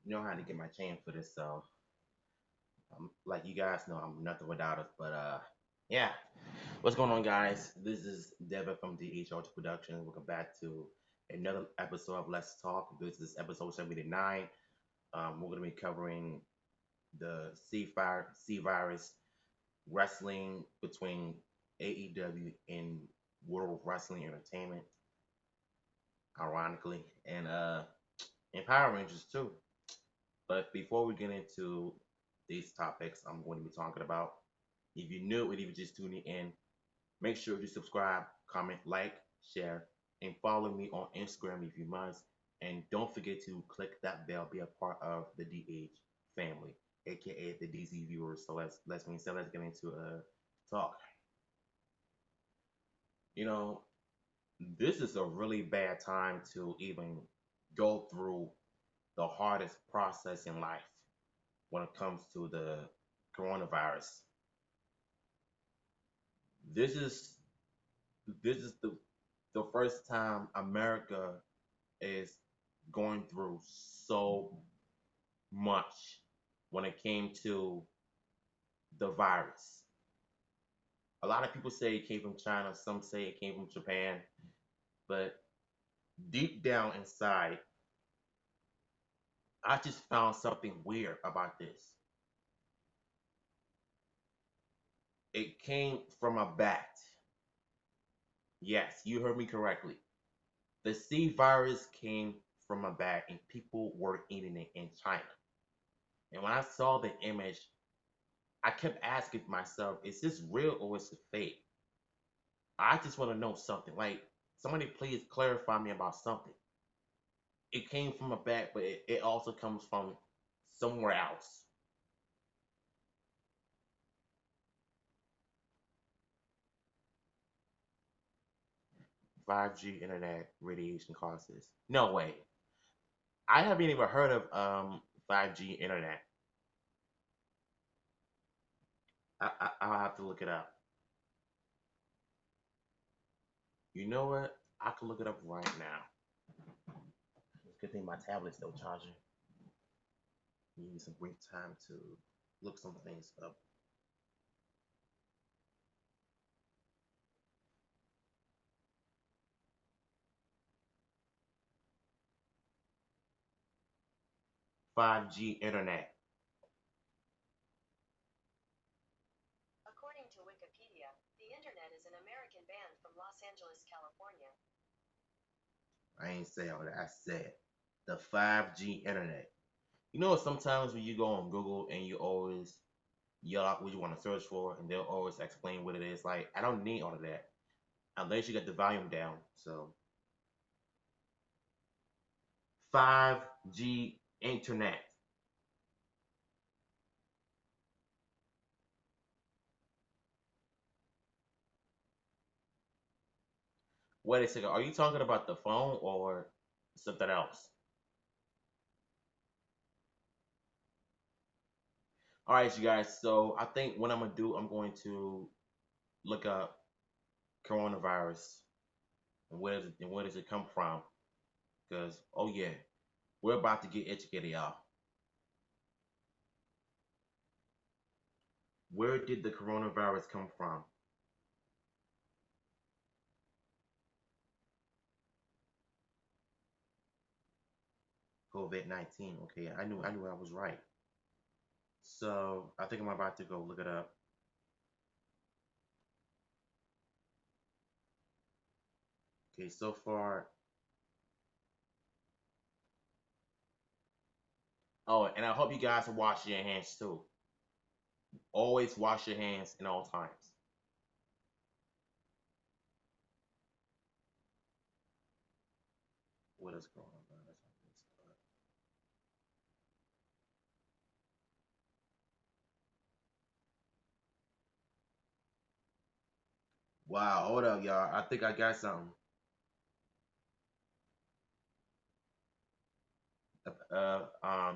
know how to get my chain for this, so like you guys know, I'm nothing without it. But yeah, what's going on, guys? This is Devin from DHR Productions. Welcome back to another episode of Let's Talk. This is episode 79. We're gonna be covering the C virus wrestling between AEW and World Wrestling Entertainment, ironically, and Power Rangers too. But before we get into these topics I'm going to be talking about, if you're new and if you're just tuning in, make sure you subscribe, comment, like, share, and follow me on Instagram if you must. And don't forget to click that bell, be a part of the DH family, aka the DC viewers. So let's get into talk. You know, this is a really bad time to even go through the hardest process in life when it comes to the coronavirus. This is this is the first time America is going through so much when it came to the virus. A lot of people say it came from China, some say it came from Japan, but deep down inside, I just found something weird about this. It came from a bat. Yes, you heard me correctly. The C virus came from a bat and people were eating it in China. And when I saw the image, I kept asking myself, is this real or is it fake? I just want to know something. Like, somebody please clarify me about something. It came from a bat, but it also comes from somewhere else. 5G internet radiation causes. No way. I haven't even heard of 5G internet. I'll have to look it up. You know what? I can look it up right now. It's a good thing my tablet's still charging. Need some brief time to look some things up. 5G internet. According to Wikipedia, the Internet is an American band from Los Angeles, California. I ain't say all that. I said the 5G internet. You know, sometimes when you go on Google and you always yell out what you want to search for, and they'll always explain what it is. Like, I don't need all of that unless you get the volume down. So, 5G internet. Wait a second. Are you talking about the phone or something else? All right, you guys. So, I think what I'm gonna do, I'm going to look up coronavirus and where does it come from? Because oh yeah, we're about to get educated, y'all. Where did the coronavirus come from? COVID-19. Okay, I knew I was right. So I think I'm about to go look it up. Okay, so far. Oh, and I hope you guys are washing your hands too. Always wash your hands in all times. What is coronavirus? Wow, hold up, y'all. I think I got something.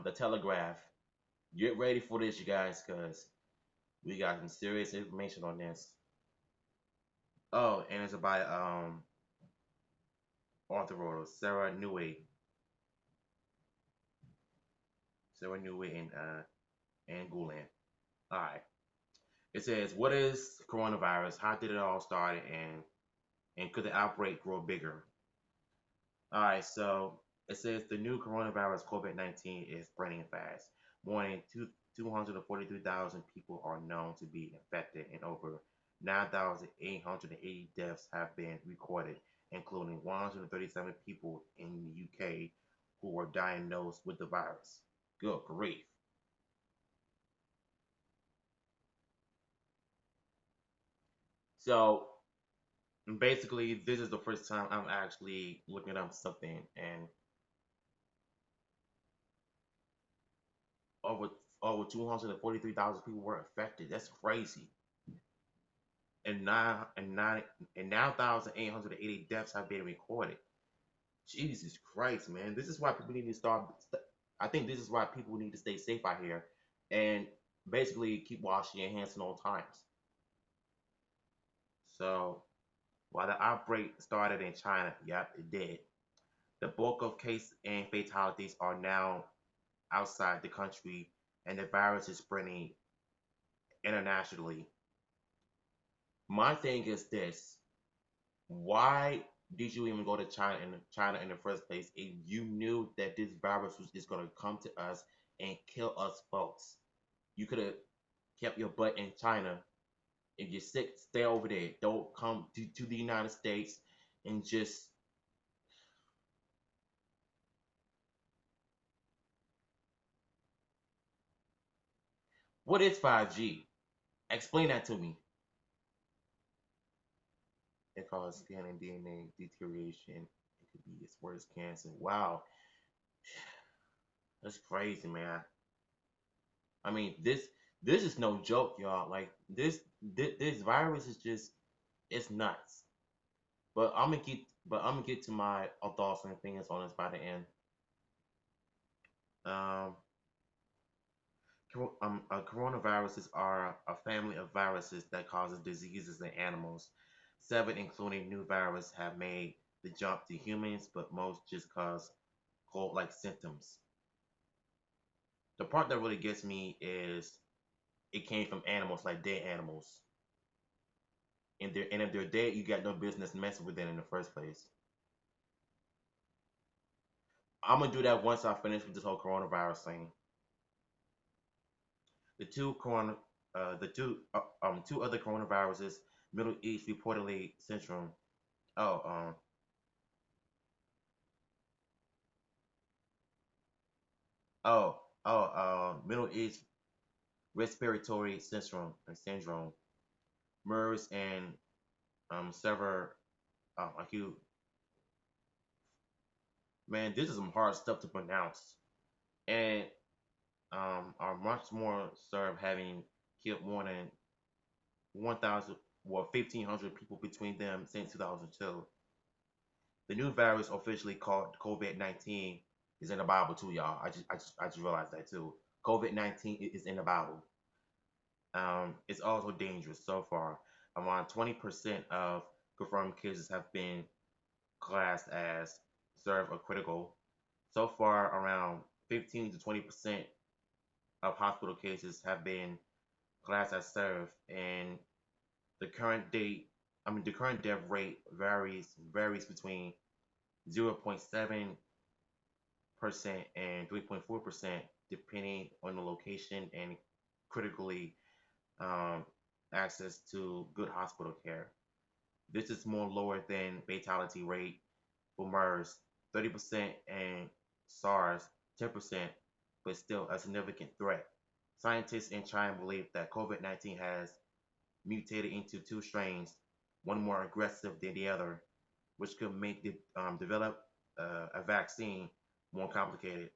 The Telegraph. Get ready for this, you guys, cause we got some serious information on this. Oh, and it's by author Sarah Newey. So renew it and Gulen. All right. It says, "What is coronavirus? How did it all start? And could the outbreak grow bigger?" All right. So it says the new coronavirus COVID-19 is spreading fast. More than 243,000 people are known to be infected, and over 9,880 deaths have been recorded, including 137 people in the UK who were diagnosed with the virus. Good grief. So basically, this is the first time I'm actually looking up something, and over over 243,000 people were affected. That's crazy. And 9,880 deaths have been recorded. Jesus Christ, man! This is why people need to start. I think this is why people need to stay safe out here, and basically keep washing your hands at all times. So while the outbreak started in China, yep, it did. The bulk of cases and fatalities are now outside the country, and the virus is spreading internationally. My thing is this: why did you even go to China in the first place if you knew that this virus was just going to come to us and kill us folks? You could have kept your butt in China. If you're sick, stay over there. Don't come to the United States and just. What is 5G? Explain that to me. It causes skin and DNA deterioration. It could be as worse as cancer. Wow, that's crazy, man. I mean, this is no joke, y'all. Like this virus is just it's nuts. But I'm gonna get to my thoughts and opinions on this by the end. Um, Coronaviruses are a family of viruses that causes diseases in animals. Seven, including new viruses, have made the jump to humans, but most just cause cold-like symptoms. The part that really gets me is it came from animals, like dead animals. And if they're dead, you got no business messing with them in the first place. I'm gonna do that once I finish with this whole coronavirus thing. The two corona, two other coronaviruses, Middle East reportedly syndrome. Oh, Middle East respiratory syndrome, MERS, and several acute. Man, this is some hard stuff to pronounce, and are much more served, having killed more than 1,000, well, 1,500 people between them since 2002. The new virus, officially called COVID-19, is in the Bible too, y'all. I just realized that too. COVID-19 is in the Bible. It's also dangerous so far. Around 20% of confirmed cases have been classed as serve or critical. So far, around 15 to 20% of hospital cases have been classed as serve, and the current date, the current death rate varies between 0.7% and 3.4%, depending on the location and critically um, access to good hospital care. This is more lower than fatality rate for MERS, 30%, and SARS, 10%, but still a significant threat. Scientists in China believe that COVID-19 has mutated into two strains, one more aggressive than the other, which could make the develop a vaccine more complicated.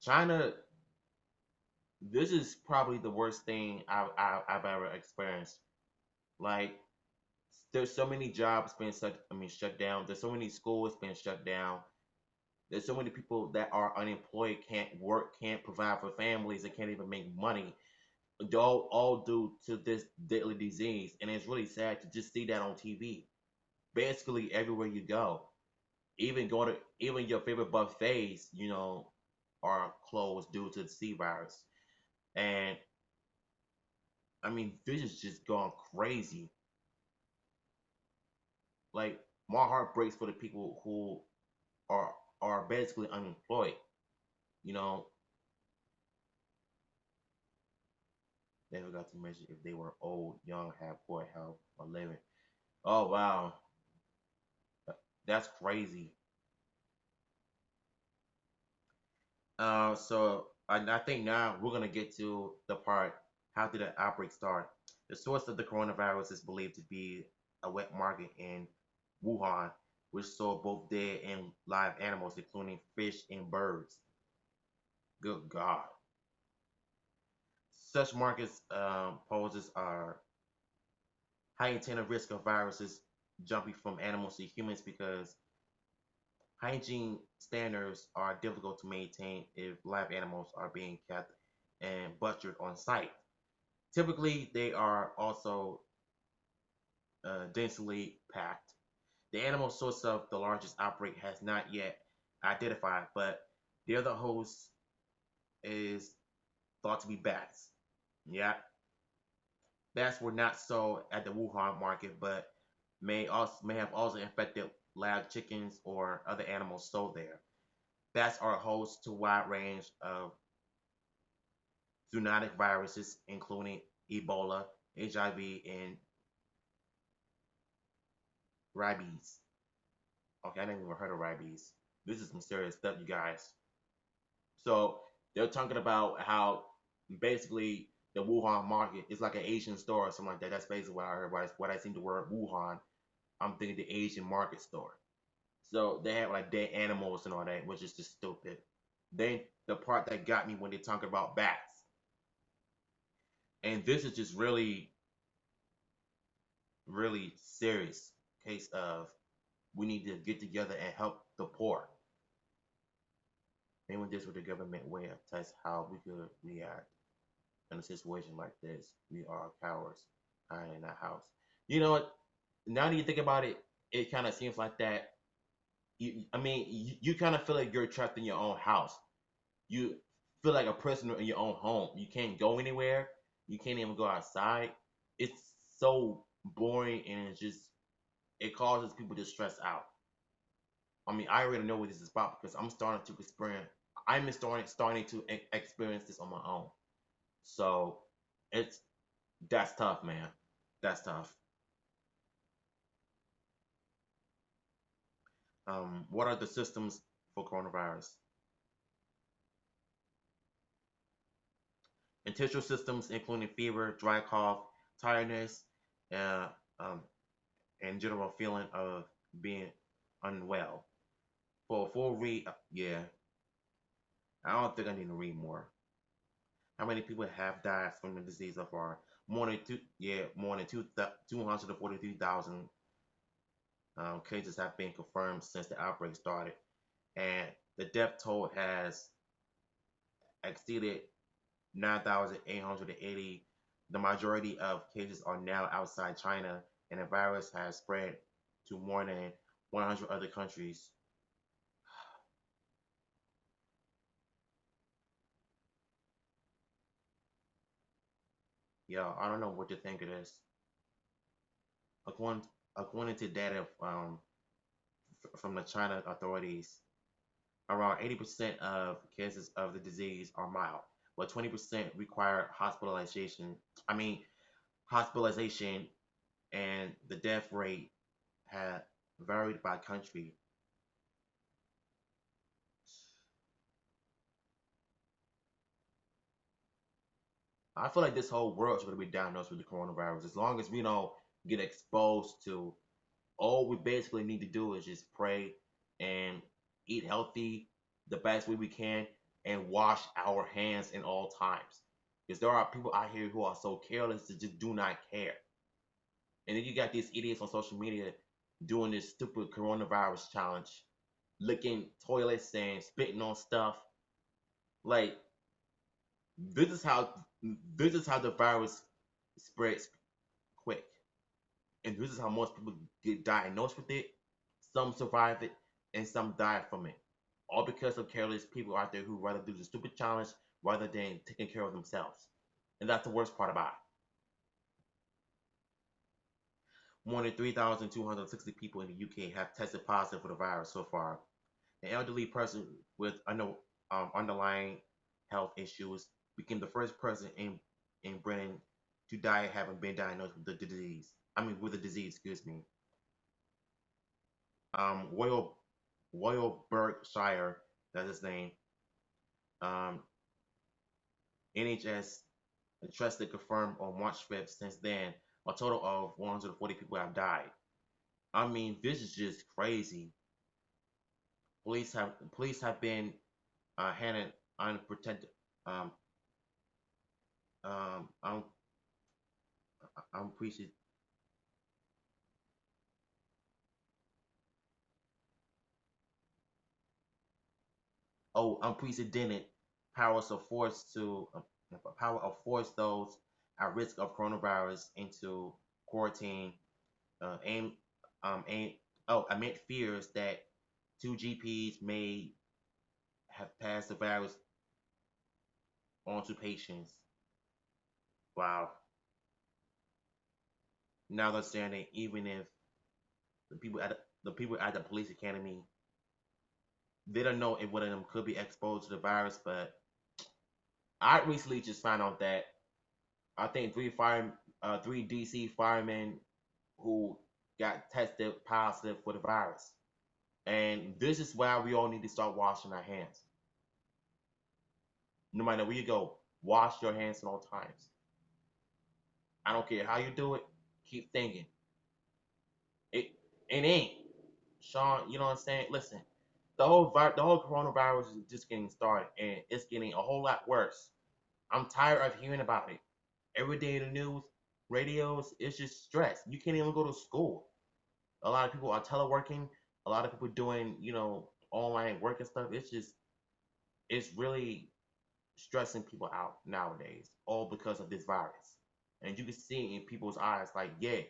China, this is probably the worst thing I've ever experienced. Like, there's so many jobs being shut down. There's so many schools being shut down. There's so many people that are unemployed, can't work, can't provide for families, and can't even make money. All due to this deadly disease, and it's really sad to just see that on TV. Basically, everywhere you go, even your favorite buffets, are closed due to the C virus. And I mean, this is just gone crazy. Like my heart breaks for the people who are are basically unemployed. You know, they forgot to mention if they were old, young, have poor health, or living. Oh wow, that's crazy. I think now we're gonna get to the part. How did the outbreak start? The source of the coronavirus is believed to be a wet market in Wuhan, which sold both dead and live animals, including fish and birds. Good God. Such markets poses are high intent risk of viruses jumping from animals to humans because hygiene standards are difficult to maintain if live animals are being kept and butchered on site. Typically, they are also densely packed. The animal source of the largest outbreak has not yet identified, but the other host is thought to be bats. Yeah, bats were not sold at the Wuhan market, but may have also infected lab chickens or other animals sold there. Bats are host to a wide range of zoonotic viruses, including Ebola, HIV, and rabies. Okay, I never even heard of rabies. This is some serious stuff, you guys. So they're talking about how basically the Wuhan market is like an Asian store or something like that. That's basically what I heard. What I seen the word Wuhan, I'm thinking the Asian market store. So they have like dead animals and all that, which is just stupid. Then the part that got me when they talk about bats, and this is just really, really serious case of we need to get together and help the poor. Maybe this with the government way of test how we could react in a situation like this. We are cowards hiding in that house. You know what? Now that you think about it, it kind of seems like that. I mean, you kind of feel like you're trapped in your own house. You feel like a prisoner in your own home. You can't go anywhere. You can't even go outside. It's so boring and it's just it causes people to stress out. I mean, I already know what this is about because I'm starting to experience. I'm starting to experience this on my own. So it's that's tough, man. That's tough. What are the systems for coronavirus? Intentional systems including fever, dry cough, tiredness, uh, um, and general feeling of being unwell. For a full read, yeah, I don't think I need to read more. How many people have died from the disease so far? More than 243,000 cases have been confirmed since the outbreak started, and the death toll has exceeded 9,880. The majority of cases are now outside China, and the virus has spread to more than 100 other countries. Yeah, I don't know what to think of this. According, according to data from the China authorities, around 80% of cases of the disease are mild, but 20% require hospitalization. I mean, hospitalization and the death rate had varied by country. I feel like this whole world should be diagnosed with the coronavirus. As long as we don't get exposed to, all we basically need to do is just pray and eat healthy the best way we can and wash our hands in all times. Because there are people out here who are so careless to just do not care. And then you got these idiots on social media doing this stupid coronavirus challenge, licking toilets and spitting on stuff. Like this is how this is how the virus spreads quick, and this is how most people get diagnosed with it. Some survive it, and some die from it. all because of careless people out there who rather do the stupid challenge rather than taking care of themselves. And that's the worst part about it. More than 3,260 people in the UK have tested positive for the virus so far. An elderly person with underlying health issues became the first person in Britain to die having been diagnosed with the disease. With the disease, excuse me. Royal Berkshire, that's his name. Um, NHS trusted confirmed on March 5th. Since then, a total of 140 people have died. This is just crazy. Police have been handed unprotected. Um, um, I'm I'm appreciative. Unprecedented powers of force to power of force those at risk of coronavirus into quarantine. Aim aim Amid fears that two GPs may have passed the virus on to patients. Wow. Now they're saying that even if the people at the police academy, they don't know if one of them could be exposed to the virus. But I recently just found out that I think three DC firemen who got tested positive for the virus. And this is why we all need to start washing our hands. No matter where you go, wash your hands at all times. I don't care how you do it. Keep thinking. It it ain't. Sean, you know what I'm saying? Listen, the whole coronavirus is just getting started, and it's getting a whole lot worse. I'm tired of hearing about it. Every day in the news, radios, it's just stress. You can't even go to school. A lot of people are teleworking. A lot of people doing, online work and stuff. It's really stressing people out nowadays, all because of this virus. And you can see in people's eyes, like, yeah,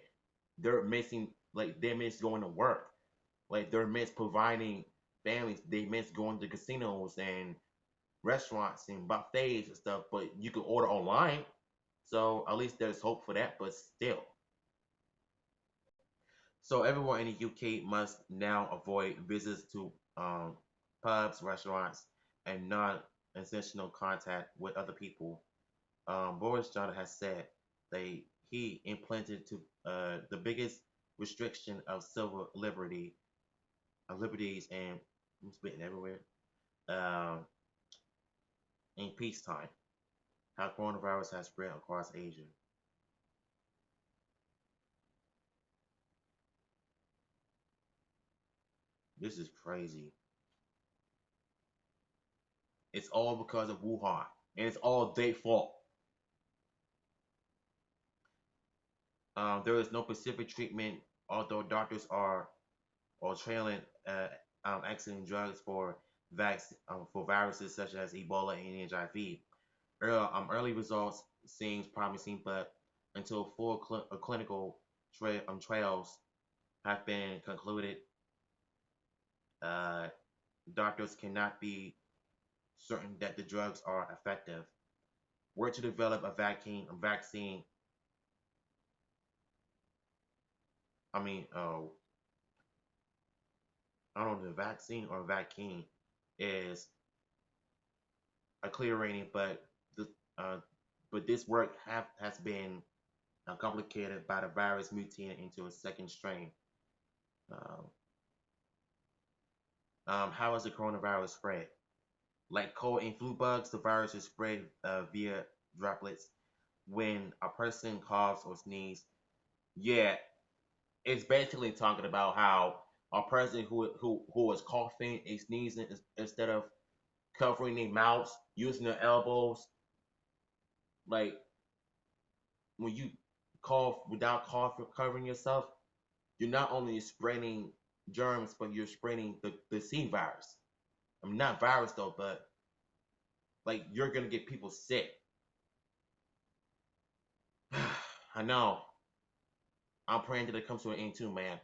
they miss going to work. Like, they're miss providing families. They miss going to casinos and restaurants and buffets and stuff. But you can order online, so at least there's hope for that. But still, so everyone in the UK must now avoid visits to pubs, restaurants, and non-essential contact with other people. Boris Johnson has said they he implemented to the biggest restriction of civil liberties, and I'm spitting everywhere. Um, in peacetime, how coronavirus has spread across Asia. This is crazy. It's all because of Wuhan, and it's all their fault. There is no specific treatment, although doctors are trailing accident drugs for viruses such as Ebola and HIV. Early results seems promising, but until full clinical trials have been concluded, uh, doctors cannot be certain that the drugs are effective. Were to develop a vaccine. I mean, I don't know, the vaccine or vaccine is a clear rating, the uh, but this work has been complicated by the virus mutating into a second strain. Um, how is the coronavirus spread? Like cold and flu bugs, the virus is spread via droplets when a person coughs or sneezes. Yeah, it's basically talking about how a person who is coughing and sneezing instead of covering their mouths, using their elbows, like when you cough without covering yourself, you're not only spreading germs, but you're spreading the C virus. I mean, not virus though, but like you're gonna get people sick. I know. I'm praying that it comes to an end too, man,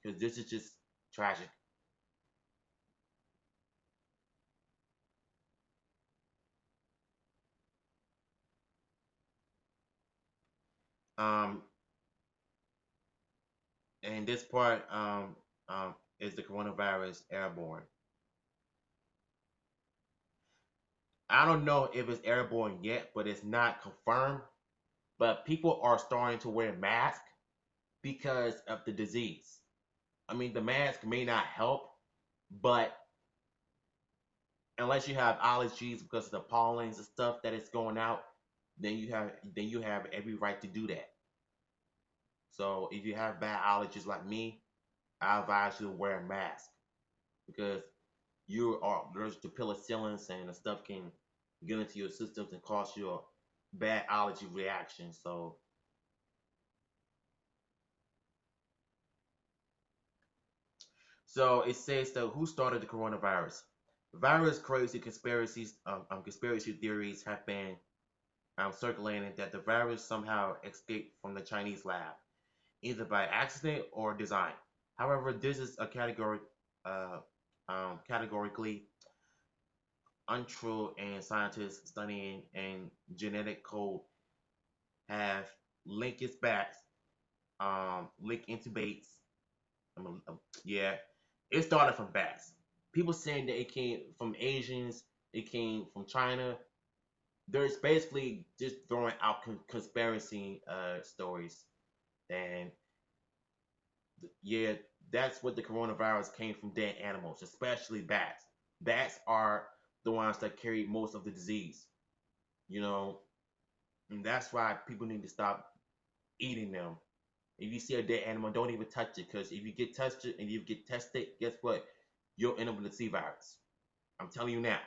because this is just tragic. Um, and this part is the coronavirus airborne. I don't know if it's airborne yet, but it's not confirmed. But people are starting to wear masks because of the disease. I mean, the mask may not help, but unless you have allergies because of the pollens and stuff that is going out, then you have every right to do that. So if you have bad allergies like me, I advise you to wear a mask because you are allergic to penicillins and the stuff can get into your systems and cause you a bad allergy reaction. So it says that who started the coronavirus? Virus crazy conspiracy theories have been circulating that the virus somehow escaped from the Chinese lab, either by accident or design. However, this is a uh, categorically untrue, and scientists studying and genetic code have linked its bats, linked into baits. Yeah, it started from bats. People saying that it came from Asians, it came from China. There's basically just throwing out conspiracy stories, and yeah, that's what the coronavirus came from dead animals, especially bats. Bats are the ones that carry most of the disease, you know, and that's why people need to stop eating them. If you see a dead animal, don't even touch it, because if you get touched it and you get tested, guess what? You'll end up with the C virus. I'm telling you now.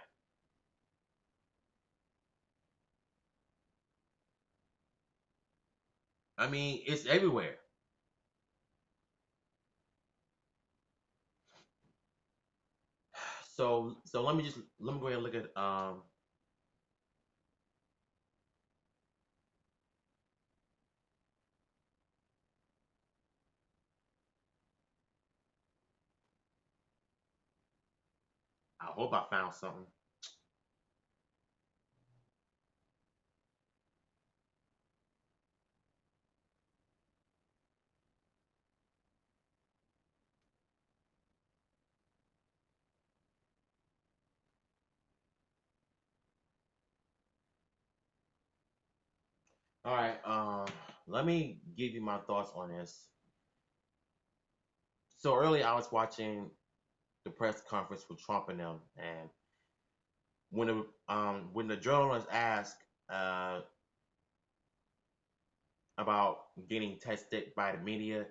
I mean, it's everywhere. So let me go ahead and look at I hope I found something. All right, let me give you my thoughts on this. So earlier I was watching the press conference with Trump and them, and when the journalist asked uh about getting tested by the media,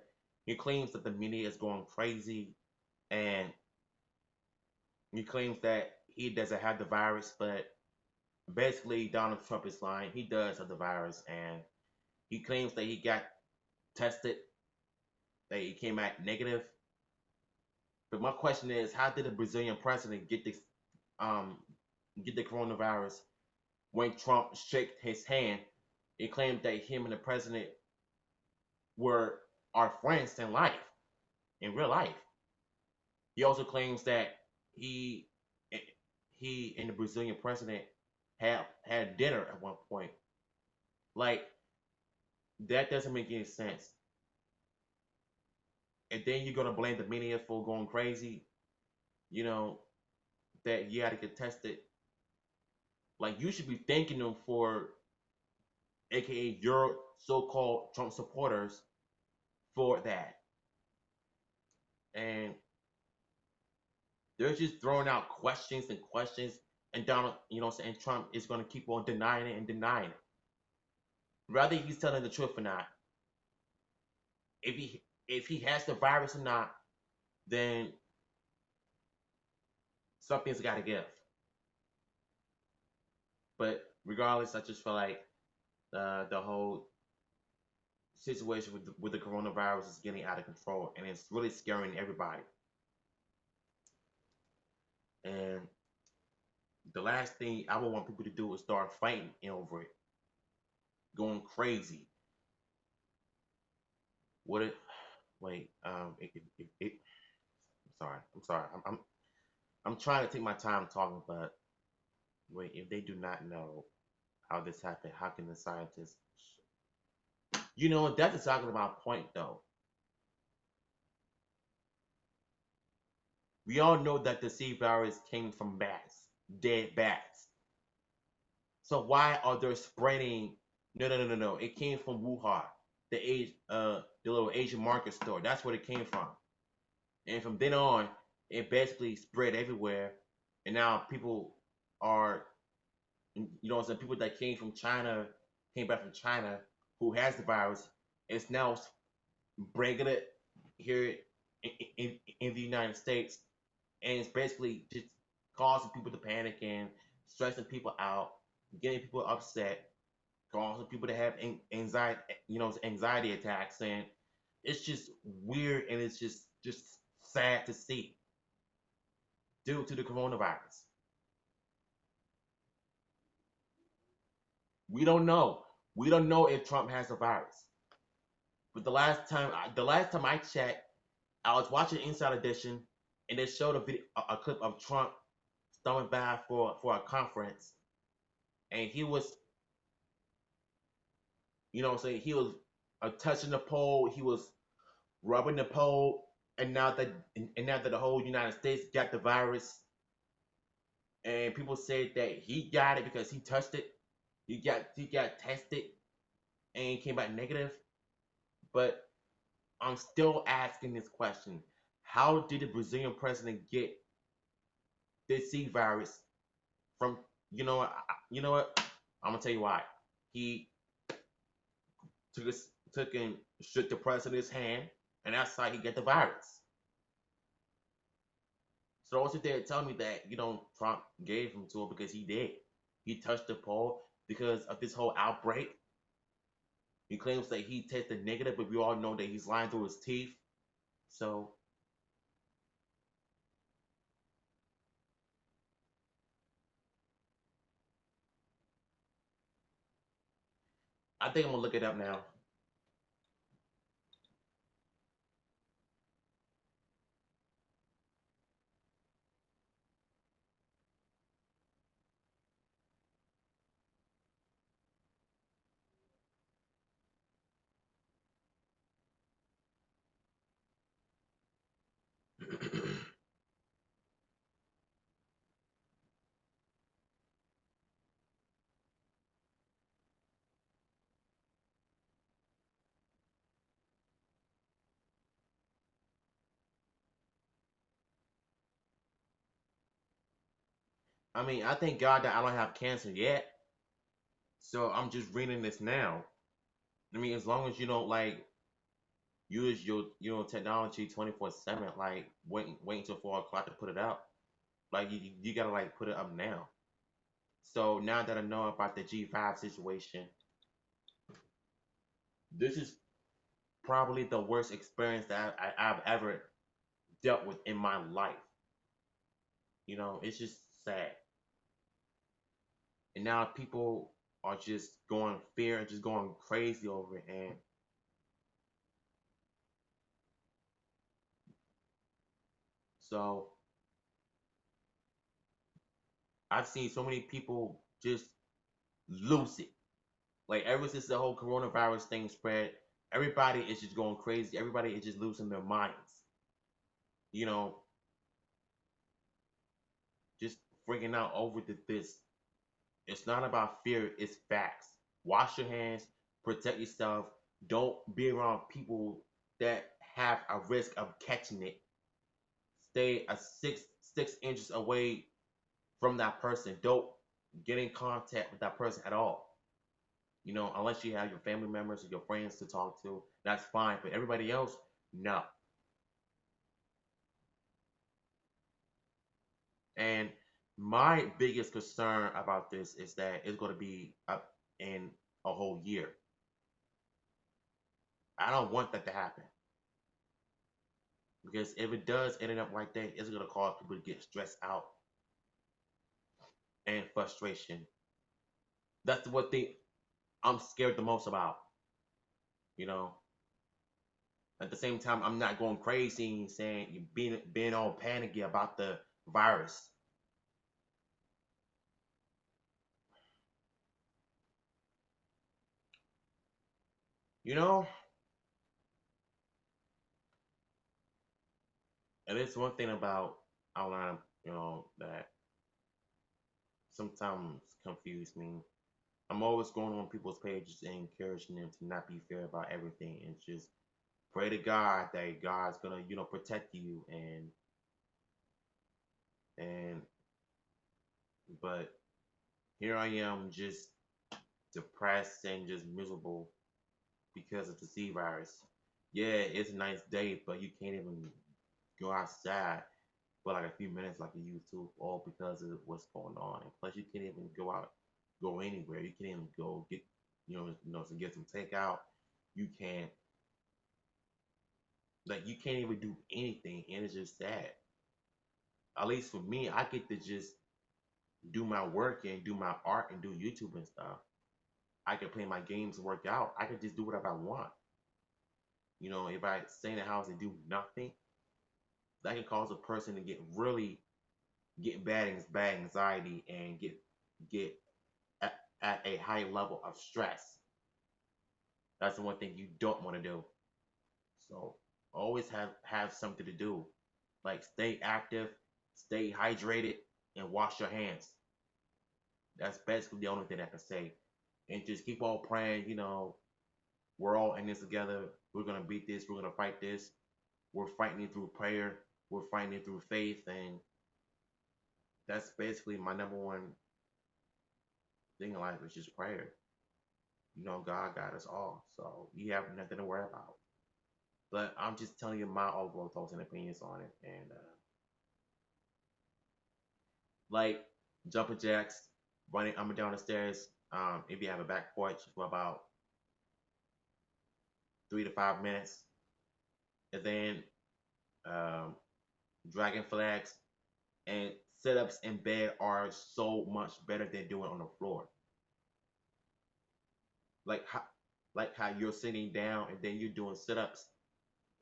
he claims that the media is going crazy, and he claims that he doesn't have the virus, but basically Donald Trump is lying. He does have the virus, and he claims that he got tested, that he came back negative. But my question is, how did the Brazilian president um get the coronavirus when Trump shook his hand and claimed that him and the president were our friends in life, in real life? He also claims that he he and the Brazilian president had dinner at one point. Like, that doesn't make any sense. And then you're gonna blame the media for going crazy, you know, that you had to get tested. Like, you should be thanking them for, aka your so-called Trump supporters, for that. And they're just throwing out questions and questions, and Donald, and Trump is gonna keep on denying it and denying it. Whether he's telling the truth or not, if he has the virus or not, then something's got to give. But regardless, I just feel like the whole situation with the coronavirus is getting out of control, and it's really scaring everybody. And the last thing I would want people to do is start fighting over it, going crazy. What it? Wait, I'm sorry. I'm trying to take my time talking, but wait, if they do not know how this happened, how can the scientists? You know, that's exactly my point, though. We all know that the C virus came from bats, dead bats. So why are they spreading? No, no, no, no, no. It came from Wuhan, the little Asian market store. That's where it came from. And from then on, it basically spread everywhere. And now people are, people that came from China, came back from China, who has the virus, is now bringing it here in the United States, and it's basically just causing people to panic and stressing people out, getting people upset, causing people to have anxiety, anxiety attacks, and it's just weird, and it's just sad to see due to the coronavirus. We don't know. We don't know if Trump has the virus. But the last time I checked, I was watching Inside Edition, and they showed a clip of Trump storming by for a conference, and he was, what I'm saying, he was touching the pole, he was rubbing the pole, and now that the whole United States got the virus, and people said that he got it because he touched it, he got tested, and he came back negative. But I'm still asking this question: how did the Brazilian president get this C virus from? You know what? I'm gonna tell you why. He took and shook the president's hand, and that's how he get the virus. So don't sit there and tell me that Trump gave him to him, because he did. He touched the pole because of this whole outbreak. He claims that he tested negative, but we all know that he's lying through his teeth. So I think I'm gonna look it up now. I mean, I thank God that I don't have cancer yet. So I'm just reading this now. I mean, as long as you don't like use your technology 24/7, like wait until 4 o'clock to put it out. Like you gotta like put it up now. So now that I know about the G5 situation, this is probably the worst experience that I've ever dealt with in my life. It's just sad. And now people are just going fear and just going crazy over it. And so I've seen so many people just lose it. Like ever since the whole coronavirus thing spread, everybody is just going crazy. Everybody is just losing their minds. You know, just freaking out over this. It's not about fear, it's facts. Wash your hands, protect yourself. Don't be around people that have a risk of catching it. Stay a six inches away from that person. Don't get in contact with that person at all. Unless you have your family members or your friends to talk to, that's fine. But everybody else, no. And my biggest concern about this is that it's going to be up in a whole year. I don't want that to happen, because if it does end up like that, it's going to cause people to get stressed out and frustration. That's what I'm scared the most about. You know, at the same time, I'm not going crazy and saying being all panicky about the virus. You know, and it's one thing about online, that sometimes confuse me. I'm always going on people's pages and encouraging them to not be fair about everything and just pray to God that God's gonna, protect you and but here I am just depressed and just miserable because of the Z virus. Yeah, it's a nice day, but you can't even go outside for like a few minutes like you used to, all because of what's going on. And plus, you can't even go anywhere. You can't even go get, to get some takeout. You can't, you can't even do anything, and it's just sad. At least for me, I get to just do my work and do my art and do YouTube and stuff. I can play my games and work out. I can just do whatever I want. If I stay in the house and do nothing, that can cause a person to get bad anxiety and get at a high level of stress. That's the one thing you don't want to do. So always have something to do. Like stay active, stay hydrated, and wash your hands. That's basically the only thing I can say. And just keep on praying. We're all in this together. We're gonna beat this. We're gonna fight this. We're fighting it through prayer. We're fighting it through faith, and that's basically my number one thing in life is just prayer. God got us all, so you have nothing to worry about. But I'm just telling you my overall thoughts and opinions on it, and like jumping jacks, running up and down the stairs. If you have a back porch for about 3 to 5 minutes, and then um, dragon flags and sit-ups in bed are so much better than doing on the floor. Like how, you're sitting down and then you're doing sit-ups.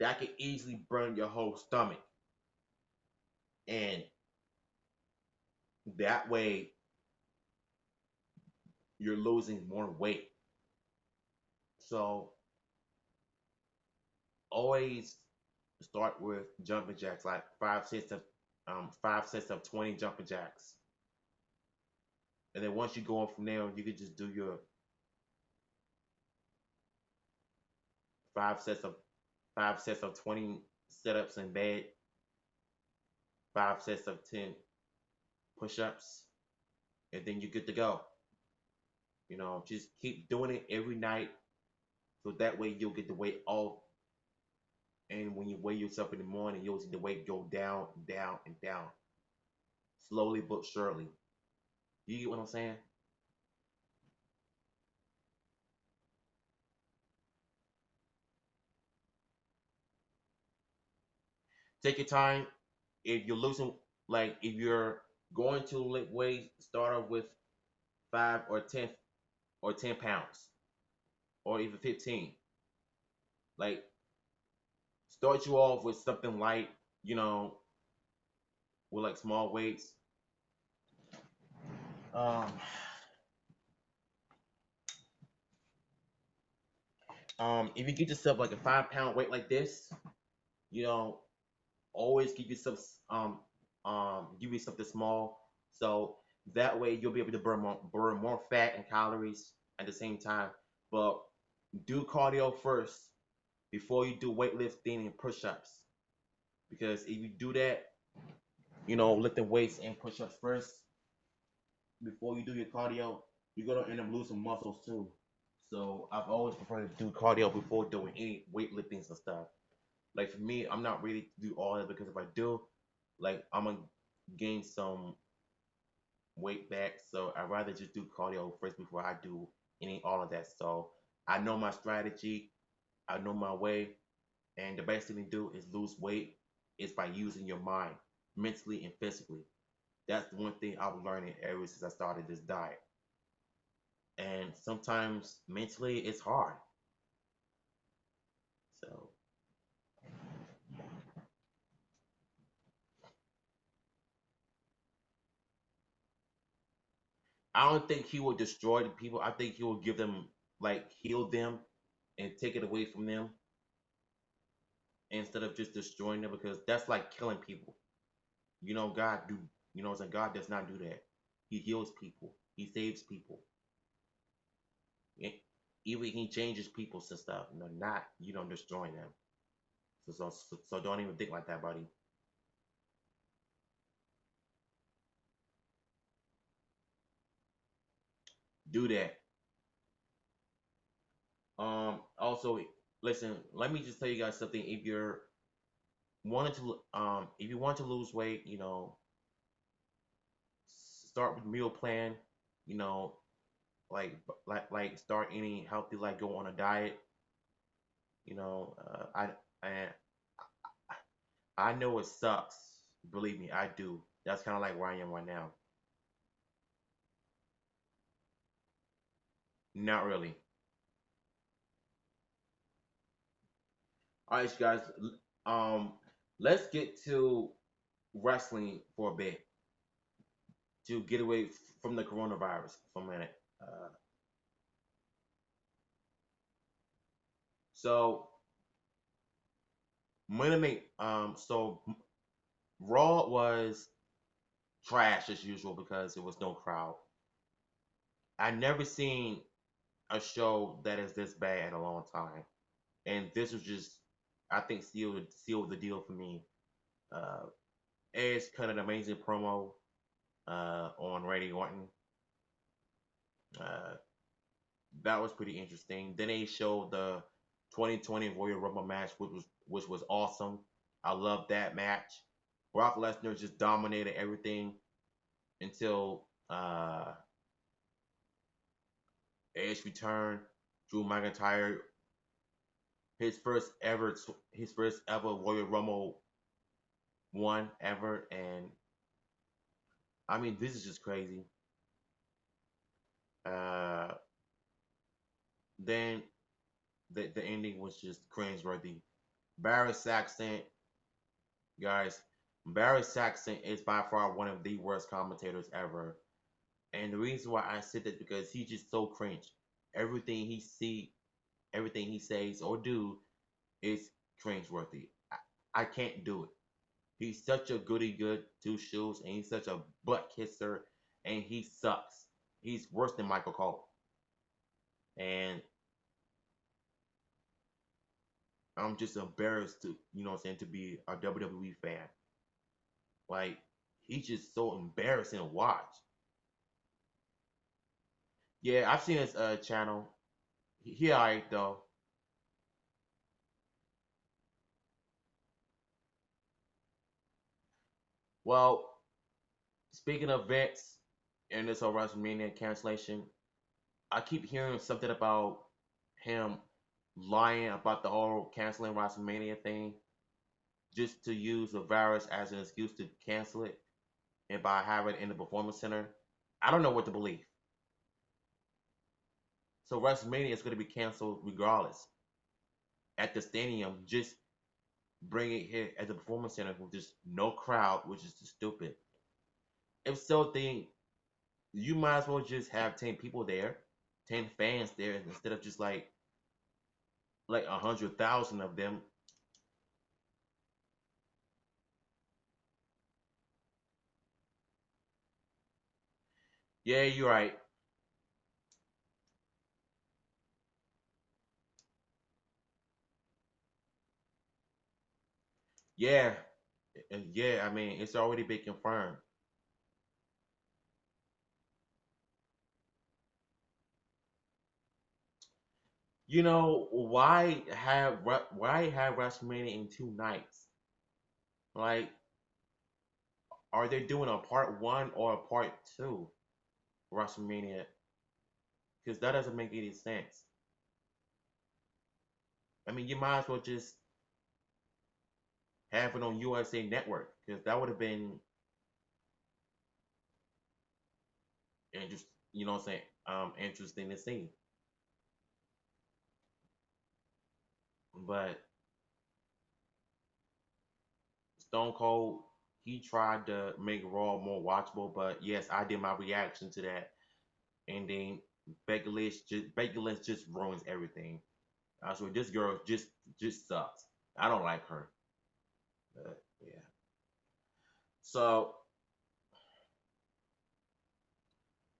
That could easily burn your whole stomach, and that way you're losing more weight. So always start with jumping jacks, like 5 sets of 20 jumping jacks, and then once you go on from there, you can just do your 5 sets of 20 sit-ups in bed, 5 sets of 10 push-ups, and then you're good to go. Just keep doing it every night, so that way you'll get the weight off. And when you weigh yourself in the morning, you'll see the weight go down, down, and down, slowly but surely. You get what I'm saying? Take your time. If you're losing, if you're going to lift weights, start off with 5 or 10 pounds, or even 15. Like start you off with something light, you know, with like small weights. Um, if you get yourself like a 5 pound weight like this, you know, always give you something small, so that way you'll be able to burn more fat and calories at the same time. But do cardio first before you do weightlifting and push-ups, because if you do that, lifting weights and push-ups first before you do your cardio, you're gonna end up losing muscles too. So I've always preferred to do cardio before doing any weightliftings and stuff. Like for me, I'm not ready to do all that, because if I do, I'm gonna gain some weight back. So I'd rather just do cardio first before I do any all of that. So I know my strategy, I know my way, and the best thing to do is lose weight is by using your mind, mentally and physically. That's the one thing I was learning ever since I started this diet. And sometimes mentally it's hard. So I don't think he will destroy the people. I think he will give them, heal them, and take it away from them instead of just destroying them because that's like killing people. God do what I'm saying? God does not do that. He heals people. He saves people. E- Even he changes people and stuff. Not destroying them. So don't even think like that, buddy. Do that. Also, listen. Let me just tell you guys something. If you want to lose weight, start with meal plan. You know, like start eating healthy, like go on a diet. I I know it sucks. Believe me, I do. That's kind of like where I am right now. Not really. All right, guys. Um, let's get to wrestling for a bit to get away from the coronavirus for a minute. Uh, so so Raw was trash as usual because there was no crowd. I never seen a show that is this bad in a long time, and this was just, I think, sealed the deal for me. Uh, Edge cut an amazing promo on Randy Orton. Uh, that was pretty interesting. Then they showed the 2020 Royal Rumble match, which was awesome. I loved that match. Brock Lesnar just dominated everything until Edge returned. Drew McIntyre, his first ever Royal Rumble one ever, and I mean this is just crazy. Uh, then the ending was just cringeworthy. Barry Saxon, guys, Barry Saxon is by far one of the worst commentators ever. And the reason why I said that because he's just so cringe. Everything he see, everything he says or do is cringeworthy. I can't do it. He's such a goody good two shoes, and he's such a butt kisser, and he sucks. He's worse than Michael Cole. And I'm just embarrassed to, what I'm saying, to be a WWE fan. Like, he's just so embarrassing to watch. Yeah, I've seen his channel. He alright though. Well, speaking of Vince and this whole WrestleMania cancellation, I keep hearing something about him lying about the whole canceling WrestleMania thing just to use the virus as an excuse to cancel it and by having it in the performance center. I don't know what to believe. So WrestleMania is going to be canceled regardless at the stadium. Just bring it here at the performance center with just no crowd, which is just stupid. If so, then you might as well just have 10 people there, 10 fans there, instead of just like 100,000 of them. Yeah, you're right. Yeah, yeah. I mean, it's already been confirmed. Why have WrestleMania in 2 nights? Like, are they doing a part one or a part two WrestleMania? Because that doesn't make any sense. I mean, you might as well just have it on USA Network because that would have been interest. You know what I'm saying? Interesting to see. But Stone Cold, he tried to make Raw more watchable, but yes, I did my reaction to that. And then Becky Lynch just ruins everything. I swear this girl just sucks. I don't like her. Yeah. So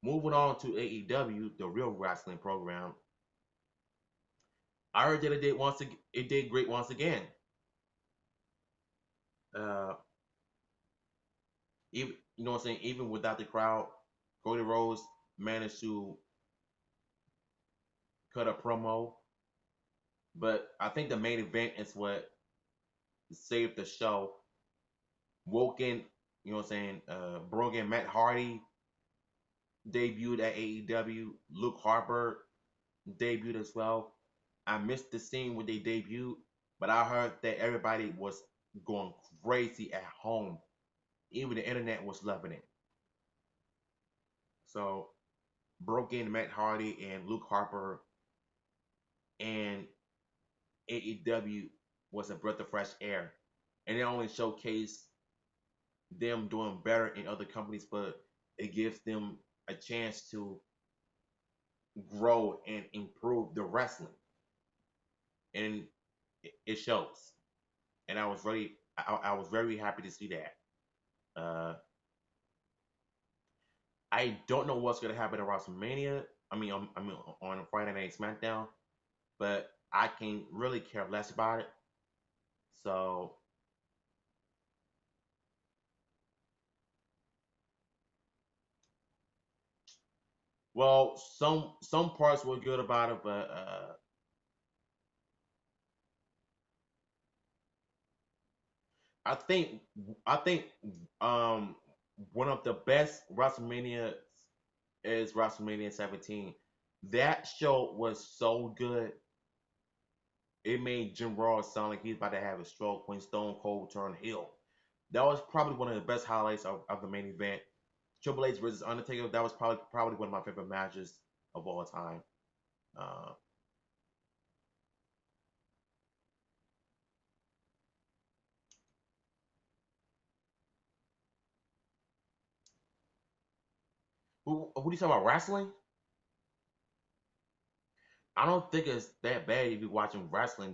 moving on to AEW, the real wrestling program. I heard that it did great once again. Uh, even you know what I'm saying. Even without the crowd, Cody Rhodes managed to cut a promo. But I think the main event is what saved the show. Woken, you know what I'm saying. Brogan Matt Hardy debuted at AEW. Luke Harper debuted as well. I missed the scene when they debuted, but I heard that everybody was going crazy at home. Even the internet was loving it. So Broken, Matt Hardy, and Luke Harper and AEW was a breath of fresh air. And it only showcased them doing better in other companies, but it gives them a chance to grow and improve the wrestling. And it shows. And I was very happy to see that. I don't know what's gonna happen at WrestleMania. I mean on Friday Night SmackDown, but I can really care less about it. So, well, some parts were good about it, but I think I think um one of the best WrestleMania is WrestleMania 17. That show was so good. It made Jim Ross sound like he's about to have a stroke when Stone Cold turned heel. That was probably one of the best highlights of the main event. Triple H versus Undertaker. That was probably one of my favorite matches of all time. Uh, who do you talk about wrestling? I don't think it's that bad if you're watching wrestling.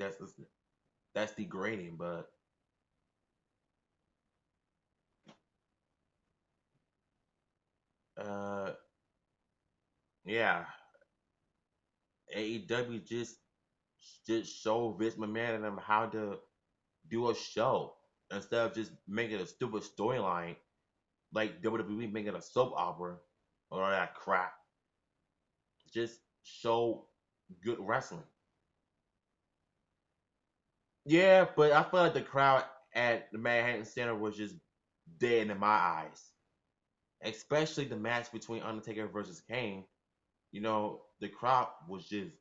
That's degrading, but uh, yeah, AEW just showed Vince McMahon and them how to do a show instead of just making a stupid storyline like WWE making a soap opera or all that crap. Just show good wrestling. Yeah, but I feel like the crowd at the Manhattan Center was just dead in my eyes. Especially the match between Undertaker versus Kane. You know, the crowd was just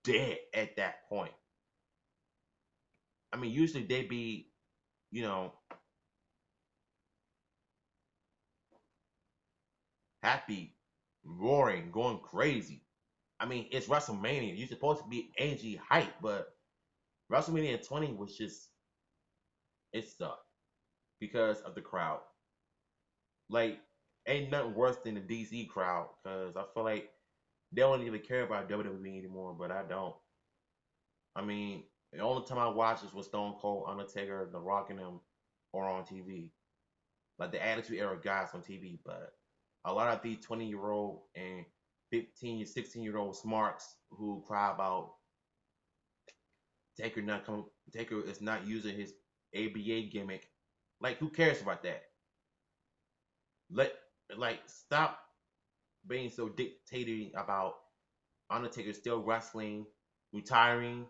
dead at that point. I mean, usually they be, you know, happy, roaring, going crazy. I mean, it's WrestleMania. You're supposed to be energy hype, but WrestleMania 20 was just it sucked because of the crowd. Like, ain't nothing worse than the DC crowd because I feel like they don't even care about WWE anymore, but I don't. I mean, the only time I watched this was Stone Cold, Undertaker, The Rock, and them, or on TV. Like the Attitude Era guys on TV, but a lot of these 20-year-old and 15, 16-year-old smarts who cry about Taker is not using his ABA gimmick. Like, who cares about that? Let like stop being so dictating about Undertaker still wrestling, retiring,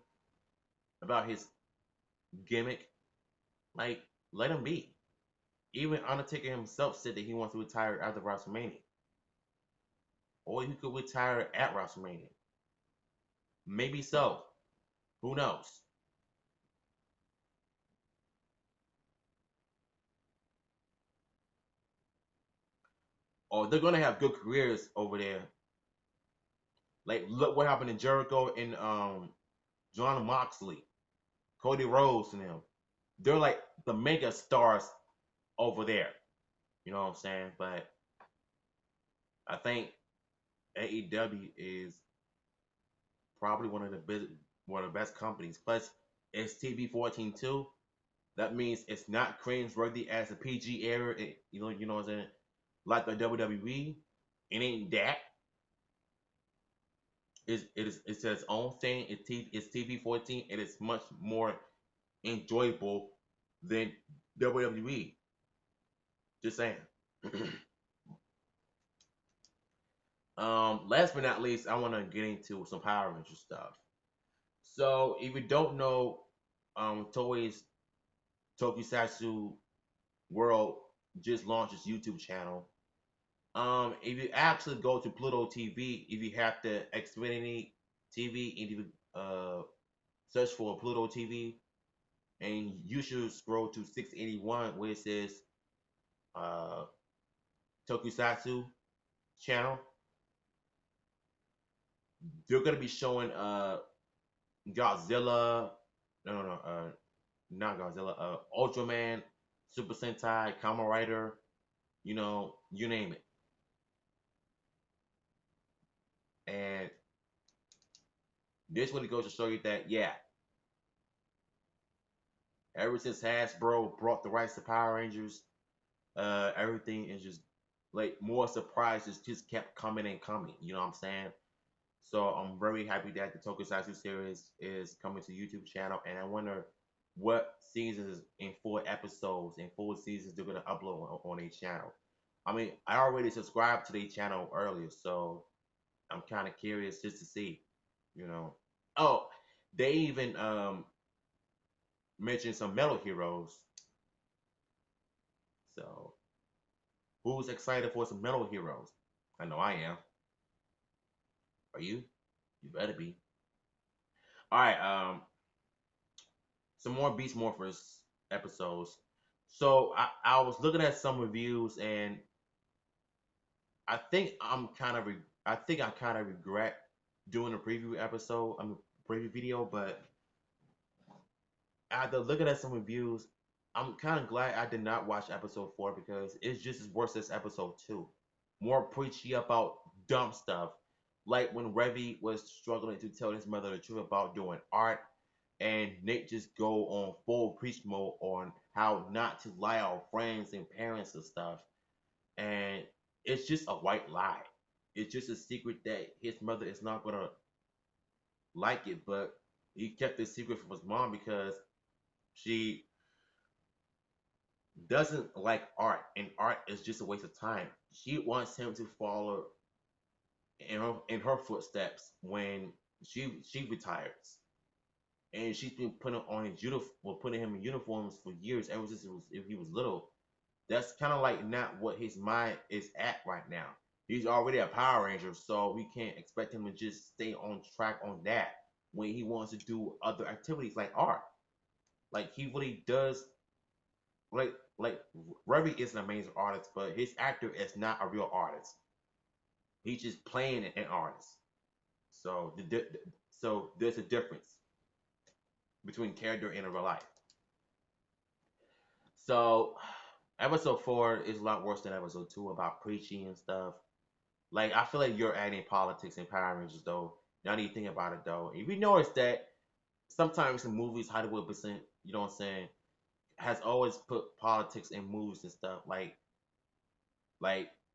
about his gimmick. Like, let him be. Even Undertaker himself said that he wants to retire after WrestleMania, or he could retire at WrestleMania. Maybe so. Who knows? Or they're gonna have good careers over there. Like, look what happened to Jericho and John Moxley, Cody Rhodes, and them. They're like the mega stars over there. You know what I'm saying? But I think AEW is probably one of the best companies. Plus, it's TV 14 too. That means it's not cringeworthy as a PG era. You know what I'm saying? Like the WWE, it ain't that. It's its own thing. It's TV 14. It is much more enjoyable than WWE. Just saying. Last but not least, I want to get into some Power Rangers stuff. So, if you don't know, Toei's Tokusatsu World just launched its YouTube channel. If you actually go to Pluto TV, if you have the Xfinity TV, and if you search for Pluto TV, and you should scroll to 681 where it says uh, Tokusatsu channel. They're gonna be showing Godzilla, no, not Godzilla, Ultraman, Super Sentai, Kamen Rider, you name it. And this really goes to show you that, yeah, ever since Hasbro brought the rights to Power Rangers, everything is just like more surprises just kept coming and coming. You know what I'm saying? So I'm very happy that the Tokusatsu series is coming to YouTube channel, and I wonder what seasons in 4 episodes and 4 seasons they're gonna upload on their channel. I mean, I already subscribed to their channel earlier, so I'm kind of curious just to see, you know. Oh, they even mentioned some Metal Heroes. So who's excited for some Metal Heroes? I know I am. Are you? You better be. All right. Some more Beast Morphers episodes. So I was looking at some reviews, and I think I think I kind of regret doing a preview episode. I mean, preview video, but after looking at some reviews, I'm kind of glad I did not watch episode 4 because it's just as worse as episode 2. More preachy about dumb stuff, like when Revy was struggling to tell his mother the truth about doing art, and Nate just go on full preach mode on how not to lie on friends and parents and stuff, and it's just a white lie. It's just a secret that his mother is not gonna like it, but he kept it secret from his mom because she doesn't like art, and art is just a waste of time. She wants him to follow in her footsteps when she retires, and she's been putting on his uniform, well, putting him in uniforms for years, ever since if he was little. That's kind of like not what his mind is at right now. He's already a Power Ranger, so we can't expect him to just stay on track on that when he wants to do other activities like art. Like he really does. Like Remy is an amazing artist, but his actor is not a real artist. He's just playing an artist. So so there's a difference between character and real life. So episode 4 is a lot worse than episode 2 about preaching and stuff. Like I feel like you're adding politics and Power Rangers though. Now that you think about it though, if you notice that sometimes in movies Hollywood percent, you know what I'm saying, has always put politics in movies and stuff like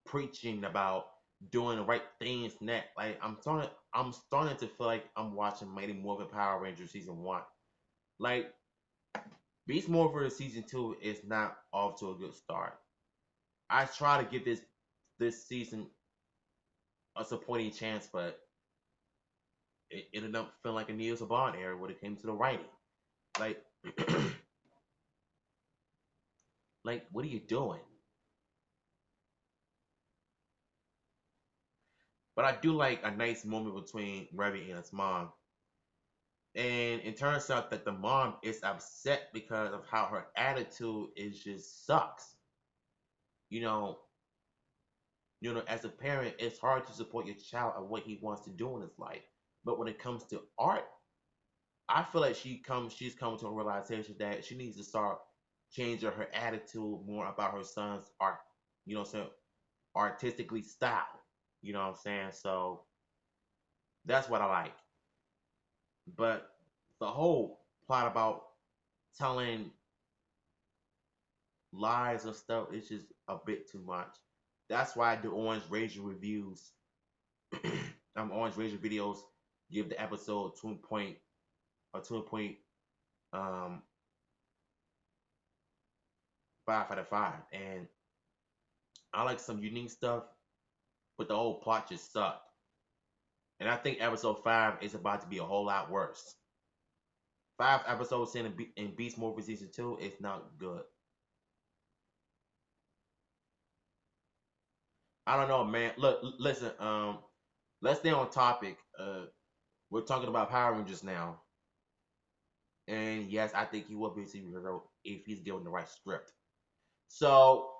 preaching about doing the right things and that. Like I'm starting to feel like I'm watching Mighty Morphin Power Rangers season 1. Like Beast Morpher season 2 is not off to a good start. I try to give this season a supporting chance, but it ended up feeling like a Neil Saban era when it came to the writing. Like, like what are you doing? But I do like a nice moment between Revy and his mom. And it turns out that the mom is upset because of how her attitude is just sucks. You know, as a parent, it's hard to support your child of what he wants to do in his life. But when it comes to art, I feel like she's coming to a realization that she needs to start changing her attitude more about her son's art. You know what I'm saying? Artistically style. You know what I'm saying? So that's what I like. but the whole plot about telling lies or stuff is just a bit too much. That's why the Orange Razor reviews, Orange Razor videos give the episode 2.5 um 5 out of 5, and I like some unique stuff, but the whole plot just sucked. And I think episode 5 is about to be a whole lot worse. 5 episodes in Beast Mode season 2 is not good. I don't know, man. Look, listen. Let's stay on topic. We're talking about Power Rangers now, and yes, I think he will be a superhero if he's given the right script. So,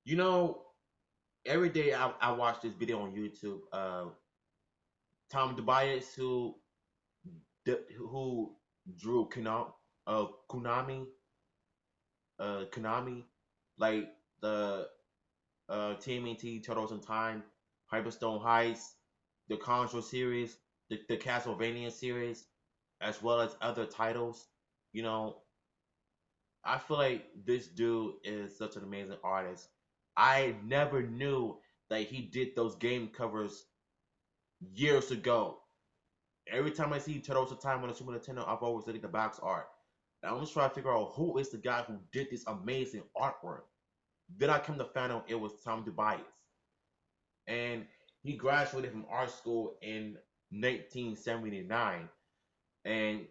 you know, every day I watch this video on YouTube. Tom Tobias, who drew Konami, like the TMNT Turtles in Time, Hyperstone Heist, the Control series, the Castlevania series, as well as other titles. You know, I feel like this dude is such an amazing artist. I never knew that he did those game covers years ago. Every time I see Turtles in Time on the Super Nintendo, I've always looked at the box art. I'm just trying to figure out who is the guy who did this amazing artwork. Then I come to find out it was Tom Tobias. And he graduated from art school in 1979. And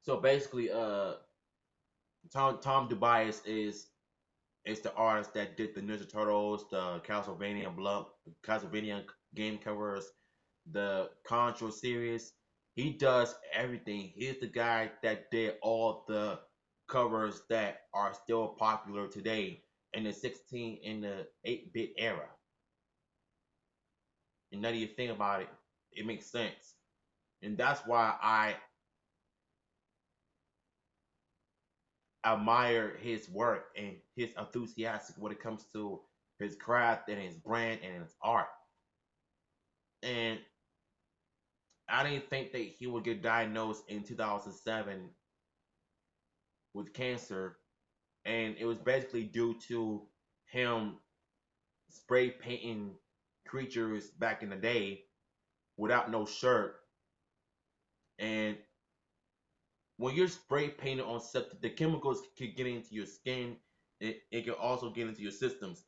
so basically, Tom Tobias is the artist that did the Ninja Turtles, the Castlevania game covers, the Control series. He does everything. He's the guy that did all the covers that are still popular today in the 16 in the 8-bit era. And now that you think about it, it makes sense. And that's why I admire his work and his enthusiastic when it comes to his craft and his brand and his art. And I didn't think that he would get diagnosed in 2007 with cancer, and it was basically due to him spray painting creatures back in the day without no shirt. And when you're spray painting on stuff, the chemicals can get into your skin. It can also get into your systems.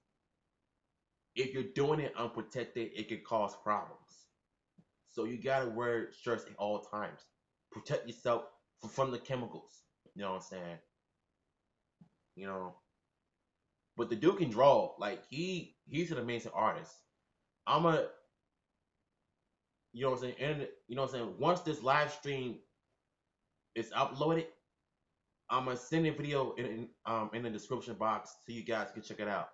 If you're doing it unprotected, it can cause problems. So you gotta wear shirts at all times. Protect yourself from the chemicals. You know what I'm saying? You know, but the dude can draw. Like he's an amazing artist. I'm a you know what I'm saying. And you know what I'm saying. Once this live stream is uploaded, I'm gonna send a video in the description box so you guys can check it out.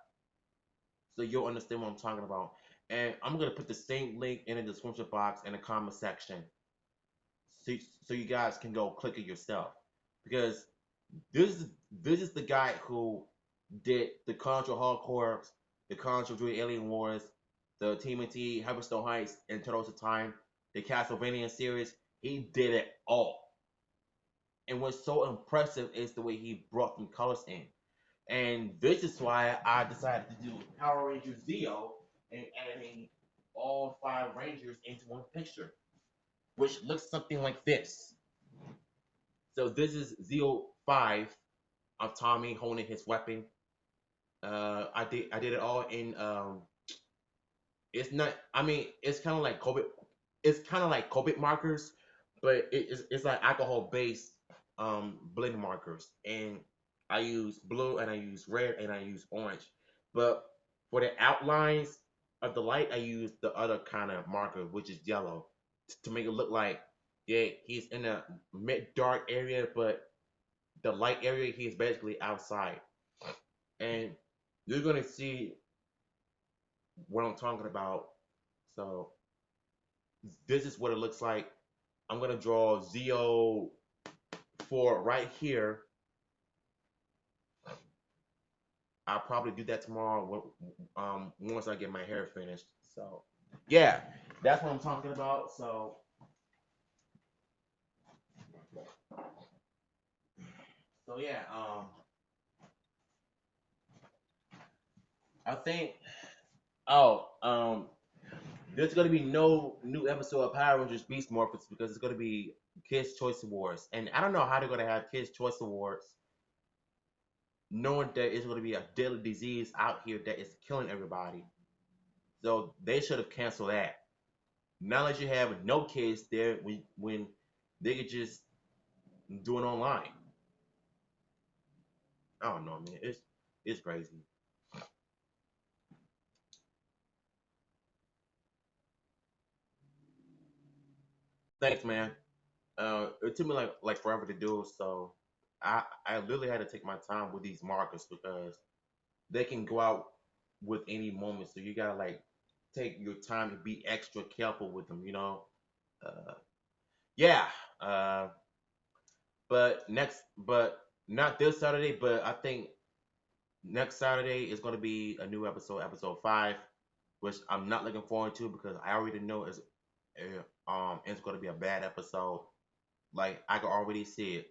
So you'll understand what I'm talking about. And I'm gonna put the same link in the description box in the comment section, so so you guys can go click it yourself. Because this is the guy who did the Contra Hardcore, the Contra Dream Alien Wars, the TMNT Hyperstone Heist, and Turtles of Time, the Castlevania series. He did it all. And what's so impressive is the way he brought them colors in. And this is why I decided to do Power Rangers Zeo and adding all 5 Rangers into one picture, which looks something like this. So this is Zeo 5 of Tommy holding his weapon. I did it all in it's not I mean it's kind of like COVID markers, but it's like alcohol based blend markers, and I use blue and I use red and I use orange. But for the outlines of the light, I use the other kind of marker, which is yellow, to make it look like, yeah, he's in a mid dark area, but the light area he's basically outside. And you're gonna see what I'm talking about So this is what it looks like. I'm gonna draw Zio for right here. I'll probably do that tomorrow. Once I get my hair finished. So yeah, that's what I'm talking about. So yeah, I think. Oh, there's gonna be no new episode of Power Rangers Beast Morphers because it's gonna be Kids Choice Awards, and I don't know how they're gonna have Kids Choice Awards, knowing that it's gonna be a deadly disease out here that is killing everybody. So they should have canceled that. Now that you have no kids there, when they could just do it online. I don't know, man. It's crazy. Thanks, man. It took me like forever to do, so I literally had to take my time with these markers because they can go out with any moment. So you gotta like take your time to be extra careful with them. Uh, yeah. Uh, but not this Saturday. But I think next Saturday is gonna be a new episode, episode 5, which I'm not looking forward to because I already know it's gonna be a bad episode. Like I can already see it.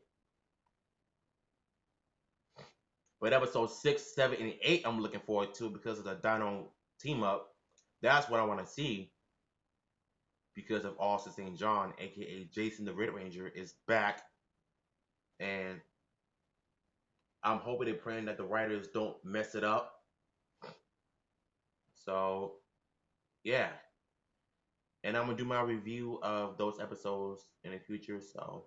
But episode 6, 7, and 8, I'm looking forward to because of the Dino team up. That's what I want to see because of Austin St. John, aka Jason the Red Ranger, is back, and I'm hoping and praying that the writers don't mess it up. So yeah, and I'm gonna do my review of those episodes in the future. So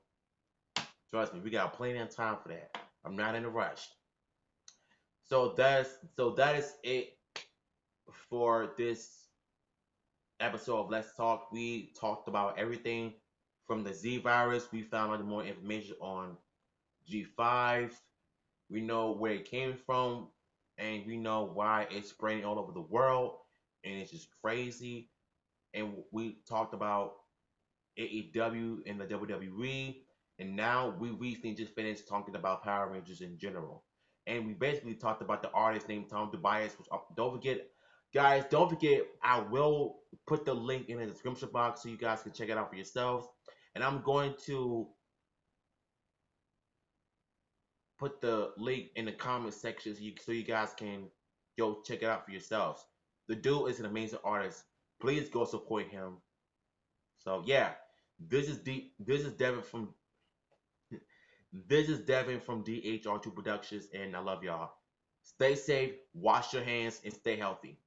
trust me, we got plenty of time for that. I'm not in a rush. So that is it for this episode of Let's Talk. We talked about everything from the Z virus. We found out more information on G5. We know where it came from, and we know why it's spreading all over the world, and it's just crazy. And we talked about AEW and the WWE, and now we recently just finished talking about Power Rangers in general. And we basically talked about the artist named Tom Tobias. Which don't forget, guys, don't forget, I will put the link in the description box so you guys can check it out for yourselves. And I'm going to put the link in the comment section so you guys can go check it out for yourselves. The dude is an amazing artist. Please go support him. So yeah, this is Devin from DHR2 Productions, and I love y'all. Stay safe, wash your hands, and stay healthy.